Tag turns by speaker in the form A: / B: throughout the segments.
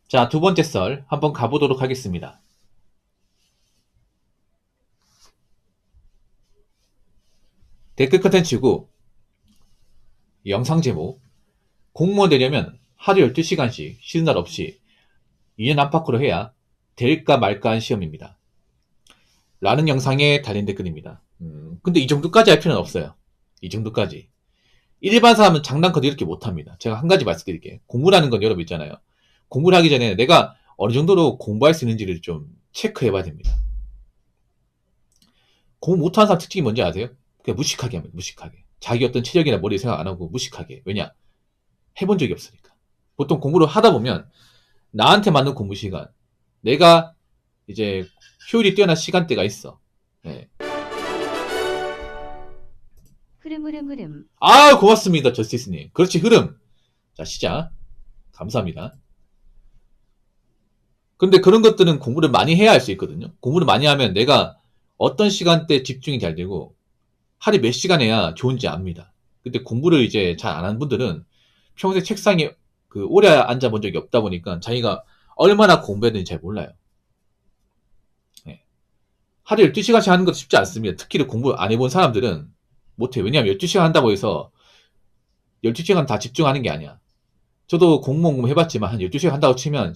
A: 자, 두 번째 썰 한번 가보도록 하겠습니다. 댓글 컨텐츠고 영상 제목 공무원 되려면 하루 12시간씩 쉬는 날 없이 2년 안팎으로 해야 될까 말까 한 시험입니다. 라는 영상에 달린 댓글입니다. 근데 이 정도까지 할 필요는 없어요. 이 정도까지. 일반 사람은 장난컨대 이렇게 못합니다. 제가 한 가지 말씀드릴게요. 공부라는 건 여러분 있잖아요. 공부를 하기 전에 내가 어느 정도로 공부할 수 있는지를 좀 체크해 봐야 됩니다. 공부 못하는 사람 특징이 뭔지 아세요? 그냥 무식하게 합니다. 무식하게. 자기 어떤 체력이나 머리 생각 안 하고 무식하게. 왜냐? 해본 적이 없으니까. 보통 공부를 하다 보면 나한테 맞는 공부 시간, 내가 이제 효율이 뛰어난 시간대가 있어. 네.
B: 흐름.
A: 아, 고맙습니다. 저스티스님. 그렇지, 흐름. 자, 시작. 감사합니다. 근데 그런 것들은 공부를 많이 해야 할 수 있거든요. 공부를 많이 하면 내가 어떤 시간대 집중이 잘 되고 하루에 몇 시간 해야 좋은지 압니다. 근데 공부를 이제 잘 안 하는 분들은 평소에 책상에 오래 앉아 본 적이 없다 보니까 자기가 얼마나 공부해야 되는지 잘 몰라요. 네. 하루에 12시간씩 하는 것도 쉽지 않습니다. 특히 공부 안 해본 사람들은 못해요. 왜냐하면 12시간 한다고 해서 12시간 다 집중하는 게 아니야. 저도 공무원 해봤지만 한 12시간 한다고 치면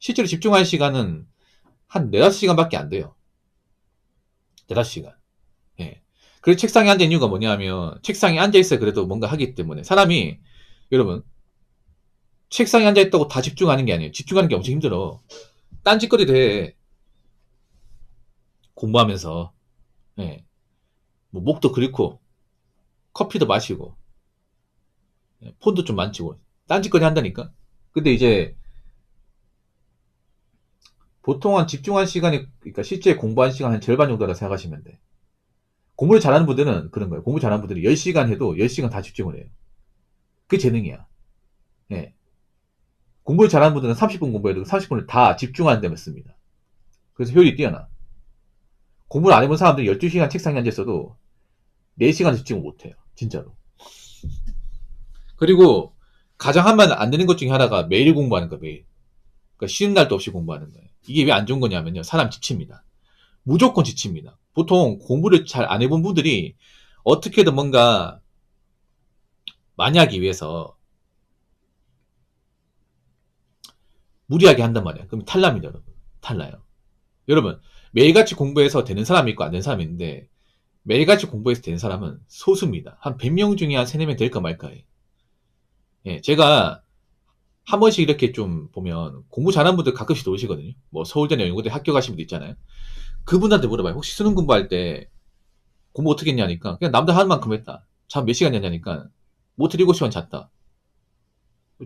A: 실제로 집중할 시간은 한 4, 5시간밖에 안 돼요. 4, 5시간. 예. 그래서 책상에 앉은 이유가 뭐냐면 책상에 앉아있어야 그래도 뭔가 하기 때문에 사람이 여러분 책상에 앉아있다고 다 집중하는 게 아니에요. 집중하는 게 엄청 힘들어. 딴짓거리 돼. 공부하면서. 예. 뭐 목도 긁고 커피도 마시고 폰도 좀 만지고 딴짓거리 한다니까. 근데 이제 보통 한 집중한 시간이 그러니까 실제 공부한 시간 한 절반 정도라 생각하시면 돼. 공부를 잘하는 분들은 그런 거예요. 공부 잘하는 분들이 10시간 해도 10시간 다 집중을 해요. 그게 재능이야. 예. 공부를 잘하는 분들은 30분 공부해도 30분을 다 집중하는 데만 씁니다. 그래서 효율이 뛰어나. 공부를 안 해본 사람들이 12시간 책상에 앉아있어도 4시간 집중을 못해요. 진짜로. 그리고 가장 하면 안 되는 것 중에 하나가 매일 공부하는 거, 매일. 그러니까 쉬는 날도 없이 공부하는 거예요. 이게 왜 안 좋은 거냐면요. 사람 지칩니다. 무조건 지칩니다. 보통 공부를 잘 안 해본 분들이 어떻게든 뭔가 많이 하기 위해서 무리하게 한단 말이에요. 그럼 탈납니다, 여러분. 탈나요. 여러분, 매일같이 공부해서 되는 사람이 있고 안 되는 사람이 있는데 매일같이 공부해서 되는 사람은 소수입니다. 한 100명 중에 한 3, 4명 될까 말까요. 예, 제가 한 번씩 이렇게 좀 보면 공부 잘하는 분들 가끔씩 오시거든요. 뭐 서울대나 연고대 학교 가신 분들 있잖아요. 그분한테 물어봐요. 혹시 수능 공부할 때 공부 어떻게 했냐니까 그냥 남들 하는 만큼 했다. 잠 몇 시간 잤냐니까 못해 7시간 잤다.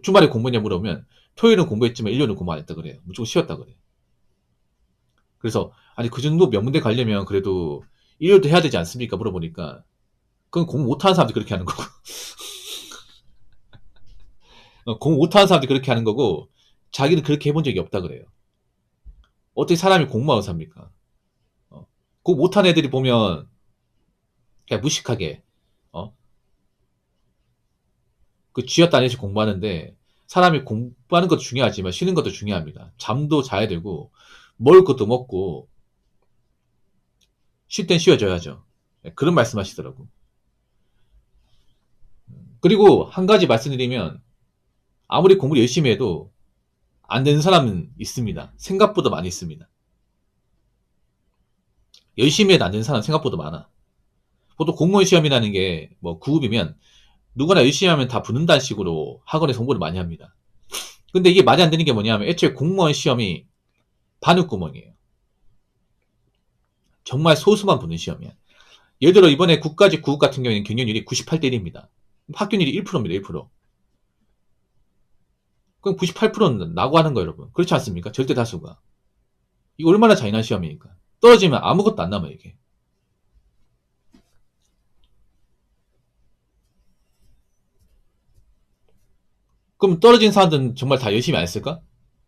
A: 주말에 공부했냐 물어보면 토요일은 공부했지만 일요일은 공부 안 했다 그래요. 무조건 쉬었다 그래요. 그래서 아니 그 정도 명문대 가려면 그래도 일요일도 해야 되지 않습니까? 물어보니까 그건 공부 못하는 사람들이 그렇게 하는 거고 공부 못하는 사람들이 그렇게 하는 거고 자기는 그렇게 해본 적이 없다 그래요. 어떻게 사람이 공부하고 삽니까? 공부 못하는 애들이 보면 그냥 무식하게 어? 그 쥐었다 내시 공부하는데 사람이 공부하는 것도 중요하지만 쉬는 것도 중요합니다. 잠도 자야 되고 먹을 것도 먹고 쉴 땐 쉬어줘야죠. 그런 말씀 하시더라고. 그리고 한 가지 말씀드리면 아무리 공부를 열심히 해도 안 되는 사람은 있습니다. 생각보다 많이 있습니다. 열심히 해도 안 되는 사람 생각보다 많아. 보통 공무원 시험이라는 게 뭐 9급이면 누구나 열심히 하면 다 붙는다는 식으로 학원에서 공부를 많이 합니다. 근데 이게 말이 안 되는 게 뭐냐면 애초에 공무원 시험이 바늘구멍이에요. 정말 소수만 붙는 시험이야. 예를 들어 이번에 국가직 9급 같은 경우에는 경쟁률이 98대 1입니다. 합격률이 1%입니다. 1%. 그럼 98%는 나고 하는 거예요, 여러분. 그렇지 않습니까? 절대 다수가. 이거 얼마나 잔인한 시험이니까. 떨어지면 아무것도 안 남아요, 이게. 그럼 떨어진 사람들은 정말 다 열심히 안 했을까?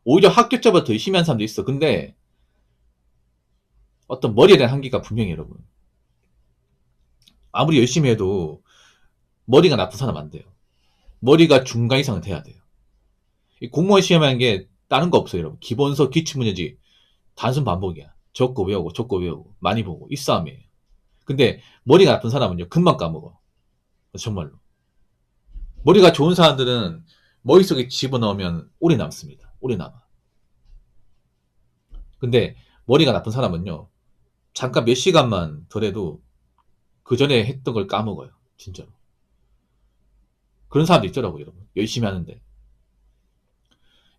A: 오히려 합격자보다 더 열심히 한 사람도 있어. 근데 어떤 머리에 대한 한계가 분명히 여러분. 아무리 열심히 해도 머리가 나쁜 사람 안 돼요. 머리가 중간 이상은 돼야 돼요. 이 공무원 시험이라는 게 다른 거 없어요, 여러분. 기본서, 기출문제지. 단순 반복이야. 적고 외우고, 적고 외우고, 많이 보고, 이 싸움이에요. 근데 머리가 나쁜 사람은요, 금방 까먹어. 정말로. 머리가 좋은 사람들은 머릿속에 집어넣으면 오래 남습니다. 오래 남아. 근데 머리가 나쁜 사람은요, 잠깐 몇 시간만 덜해도 그 전에 했던 걸 까먹어요. 진짜로. 그런 사람도 있더라고요, 여러분. 열심히 하는데.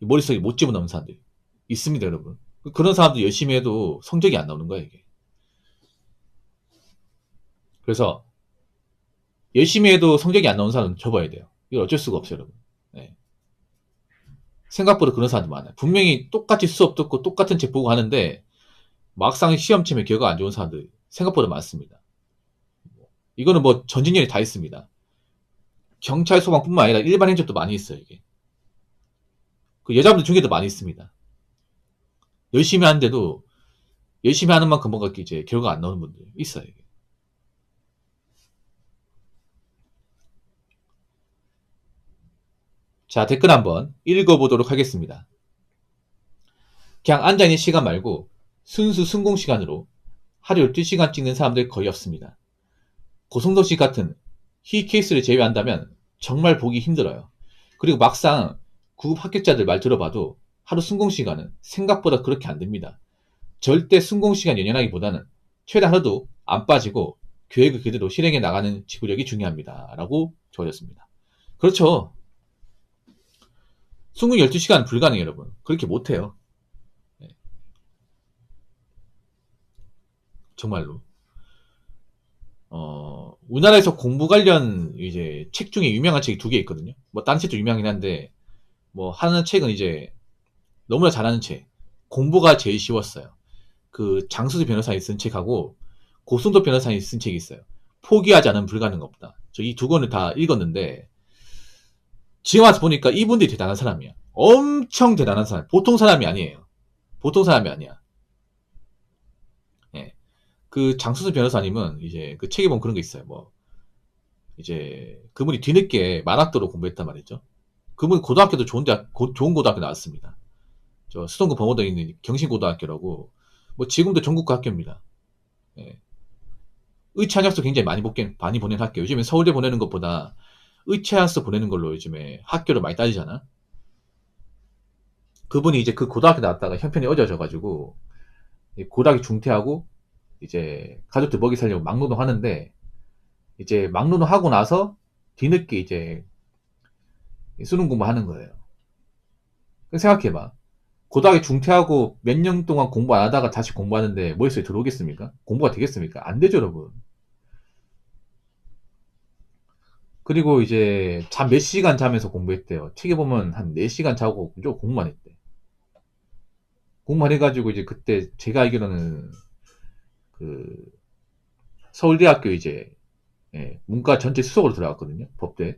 A: 머릿속에 못 집어넣는 사람들 있습니다, 여러분. 그런 사람도 열심히 해도 성적이 안 나오는 거예요, 이게. 그래서 열심히 해도 성적이 안 나오는 사람은 접어야 돼요. 이걸 어쩔 수가 없어요, 여러분. 네. 생각보다 그런 사람도 많아요. 분명히 똑같이 수업 듣고 똑같은 책 보고 하는데 막상 시험 치면 결과가 안 좋은 사람들 생각보다 많습니다. 이거는 뭐 전진열이 다 있습니다. 경찰 소방뿐만 아니라 일반 행정도 많이 있어요, 이게. 그 여자분들 중에도 많이 있습니다. 열심히 하는데도 열심히 하는 만큼 뭔가 이제 결과가 안 나오는 분들 있어요, 이게. 자, 댓글 한번 읽어보도록 하겠습니다. 그냥 앉아있는 시간 말고 순수 순공 시간으로 하루 12시간 찍는 사람들 거의 없습니다. 고성덕 씨 같은 희 케이스를 제외한다면 정말 보기 힘들어요. 그리고 막상 구급 합격자들 말 들어봐도 하루 순공 시간은 생각보다 그렇게 안 됩니다. 절대 순공 시간 연연하기보다는 최대한 하루도 안 빠지고 계획을 그대로 실행해 나가는 지구력이 중요합니다. 라고 적어졌습니다. 그렇죠. 순공 12시간 불가능해요, 여러분. 그렇게 못해요. 네. 정말로. 우리나라에서 공부 관련 이제 책 중에 유명한 책이 두 개 있거든요. 뭐 다른 책도 유명하긴 한데 뭐 하는 책은 이제 너무나 잘하는 책. 공부가 제일 쉬웠어요. 그 장수수 변호사님 쓴 책하고 고승도 변호사님 쓴 책이 있어요. 포기하지 않으면 불가능 없다. 저 이 두 권을 다 읽었는데 지금 와서 보니까 이분들이 대단한 사람이야. 엄청 대단한 사람. 보통 사람이 아니에요. 보통 사람이 아니야. 예. 그 장수수 변호사님은 이제 그 책에 보면 그런 게 있어요. 뭐 이제 그분이 뒤늦게 만학도로 공부했단 말이죠. 그분 고등학교도 좋은 고등학교 나왔습니다. 저 수성구 범어동에 있는 경신고등학교라고 뭐 지금도 전국구 학교입니다. 예. 의체한약수 굉장히 많이 보내는 학교. 요즘에 서울대 보내는 것보다 의체한약수 보내는 걸로 요즘에 학교를 많이 따지잖아. 그분이 이제 그 고등학교 나왔다가 형편이 어려져가지고 고등학교 중퇴하고 이제 가족들 먹이 살려고 막노동 하는데 이제 막노동 하고 나서 뒤늦게 이제 수능 공부하는 거예요. 생각해봐. 고등학교 중퇴하고 몇 년 동안 공부 안 하다가 다시 공부하는데 머릿속에 들어오겠습니까? 공부가 되겠습니까? 안 되죠, 여러분. 그리고 이제 잠 몇 시간 자면서 공부했대요. 책에 보면 한 4시간 자고 무조건 공부만 했대. 공부만 해가지고 이제 그때 제가 알기로는 그 서울대학교 이제 문과 전체 수석으로 들어갔거든요. 법대.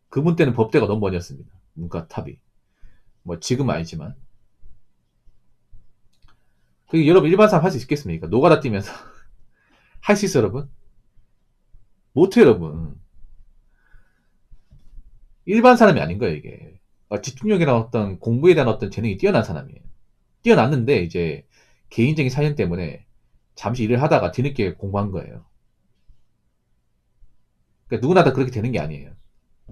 A: 그분 때는 법대가 넘버원이었습니다. 문과 탑이. 뭐 지금은 아니지만. 그게 여러분 일반 사람 할 수 있겠습니까? 노가다 뛰면서 할 수 있어요, 여러분? 못해요, 여러분. 일반 사람이 아닌 거예요, 이게. 집중력이나 어떤 공부에 대한 어떤 재능이 뛰어난 사람이에요. 뛰어났는데 이제 개인적인 사연 때문에 잠시 일을 하다가 뒤늦게 공부한 거예요. 그러니까 누구나 다 그렇게 되는 게 아니에요.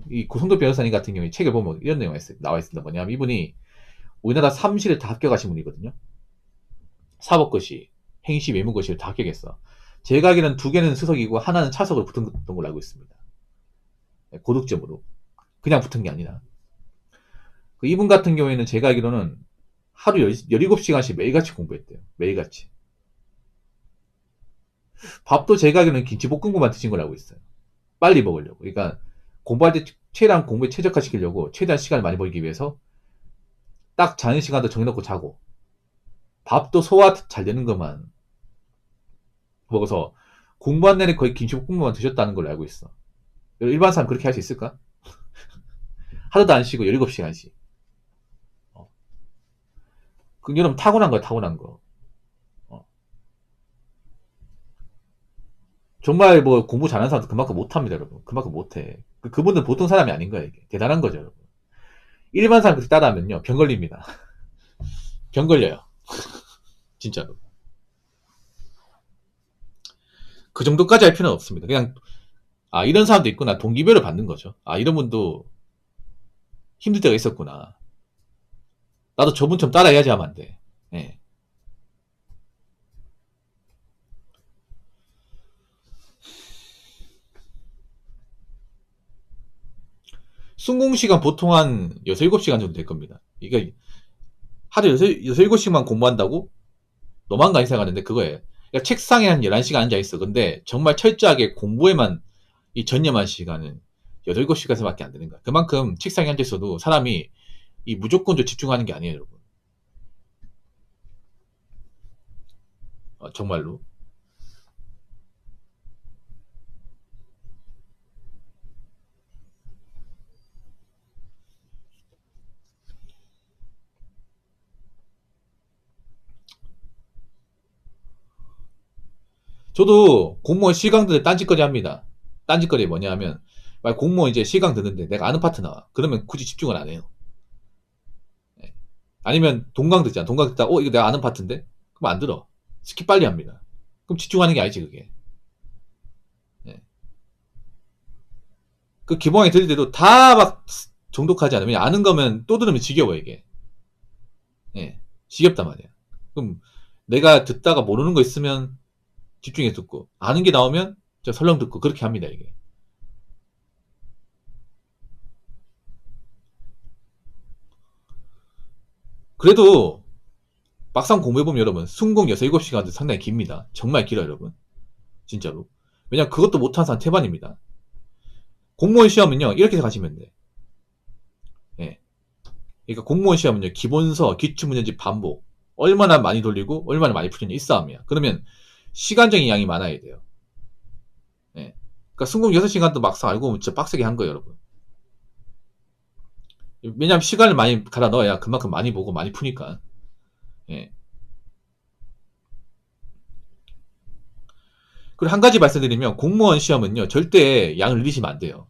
A: 이 고성도 변호사님 같은 경우에 책을 보면 이런 내용이 나와 있습니다. 뭐냐면 이분이 우리나라 사무실을 다 합격하신 분이거든요. 사법고시, 행시, 외무고시를 다 합격했어. 제가 알기로는 2개는 수석이고 하나는 차석으로 붙은 걸로 알고 있습니다. 고득점으로. 그냥 붙은 게 아니라. 이분 같은 경우에는 제가 알기로는 하루 17시간씩 매일같이 공부했대요. 매일같이. 밥도 제가 알기로는 김치볶음국만 드신 걸 알고 있어요. 빨리 먹으려고. 그러니까 공부할 때 최대한 공부에 최적화시키려고 최대한 시간을 많이 벌기 위해서 딱 자는 시간도 정해놓고 자고 밥도 소화 잘 되는 것만 먹어서 공부한 내내 거의 김치볶음국만 드셨다는 걸 알고 있어. 일반 사람 그렇게 할 수 있을까? 하루도 안 쉬고 17시간씩. 그 여러분 타고난 거야, 타고난 거. 정말 뭐 공부 잘하는 사람도 그만큼 못합니다, 여러분. 그만큼 못해. 그분들 보통 사람이 아닌 거야, 이게. 대단한 거죠, 여러분. 일반 사람 그렇게 따라하면요. 병 걸립니다. 병 걸려요. 진짜로. 그 정도까지 할 필요는 없습니다. 그냥, 아, 이런 사람도 있구나. 동기부여를 받는 거죠. 아, 이런 분도 힘들 때가 있었구나. 나도 저분처럼 따라해야지 하면 안 돼. 예. 순공시간 보통 한 6, 7시간 정도 될 겁니다. 이게 하루 6, 7시간 공부한다고? 너무한 거 아니 생각하는데 그거예요. 그러니까 책상에 한 11시간 앉아있어. 근데 정말 철저하게 공부에만 이 전념한 시간은 8, 7시간밖에 안 되는 거야. 그만큼 책상에 앉아있어도 사람이 이 무조건적으로 집중하는 게 아니에요, 여러분. 정말로. 저도 공무원 시강 듣는데 딴짓거리 합니다. 딴짓거리 뭐냐 하면, 만약 공무원 이제 시강 듣는데 내가 아는 파트 나와. 그러면 굳이 집중을 안 해요. 예. 아니면 동강 듣잖아. 동강 듣다, 이거 내가 아는 파트인데? 그럼 안 들어. 스킵 빨리 합니다. 그럼 집중하는 게 아니지, 그게. 예. 그 기본에 들을 때도 다 막 정독하지 않으면 아는 거면 또 들으면 지겨워, 이게. 예. 지겹단 말이야. 그럼 내가 듣다가 모르는 거 있으면 집중해서 듣고, 아는 게 나오면 저 설렁 듣고, 그렇게 합니다, 이게. 그래도 막상 공부해보면 여러분, 순공 6, 7시간도 상당히 깁니다. 정말 길어요, 여러분. 진짜로. 왜냐면 그것도 못하는 사람 태반입니다. 공무원 시험은요, 이렇게 가시면 돼. 예. 그러니까 공무원 시험은요, 기본서, 기출문제집 반복. 얼마나 많이 돌리고, 얼마나 많이 풀리냐, 이 싸움이야. 그러면 시간적인 양이 많아야 돼요. 예. 그러니까 순공 6시간도 막상 알고 보면 진짜 빡세게 한 거예요, 여러분. 왜냐면 시간을 많이 갈아 넣어야 그만큼 많이 보고 많이 푸니까. 예. 그리고 한 가지 말씀드리면 공무원 시험은요 절대 양을 늘리시면 안 돼요.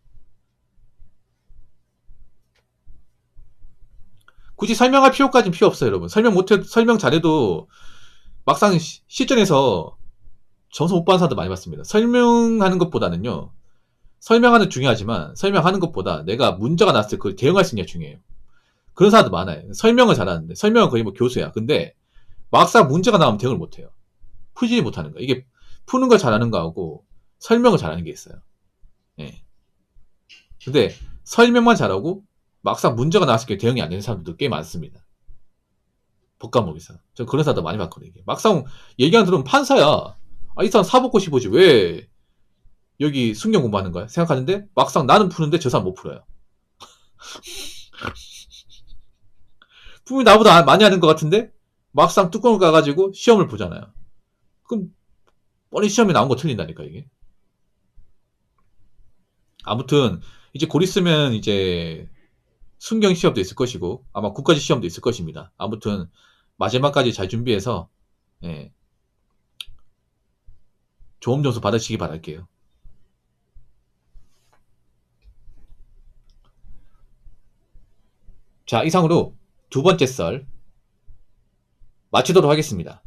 A: 굳이 설명할 필요까지는 필요 없어요, 여러분. 설명 잘해도 막상 시전에서 점수 못 받는 사람도 많이 봤습니다. 설명하는 것보다는요, 설명하는 중요하지만 설명하는 것보다 내가 문제가 났을 때 그걸 대응할 수 있느냐 중요해요. 그런 사람도 많아요. 설명을 잘하는데 설명은 거의 뭐 교수야. 근데 막상 문제가 나오면 대응을 못해요. 풀지 못하는 거. 이게 푸는 걸 잘하는 거하고 설명을 잘하는 게 있어요. 예. 근데 설명만 잘하고 막상 문제가 나왔을 때 대응이 안 되는 사람들도 꽤 많습니다. 법과목에서. 저 그런 사람도 많이 봤거든요. 막상 얘기하는 들으면 판사야. 아, 이 사람 사법고 15지. 왜 여기 숙련 공부하는 거야? 생각하는데 막상 나는 푸는데 저 사람 못 풀어요. 분명히 나보다 많이 하는 것 같은데 막상 뚜껑을 까가지고 시험을 보잖아요. 그럼 뻔히 시험에 나온 거 틀린다니까 이게. 아무튼 이제 곧 있으면 이제 순경 시험도 있을 것이고 아마 국가직 시험도 있을 것입니다. 아무튼 마지막까지 잘 준비해서 예, 좋은 점수 받으시기 바랄게요. 자, 이상으로 두 번째 썰 마치도록 하겠습니다.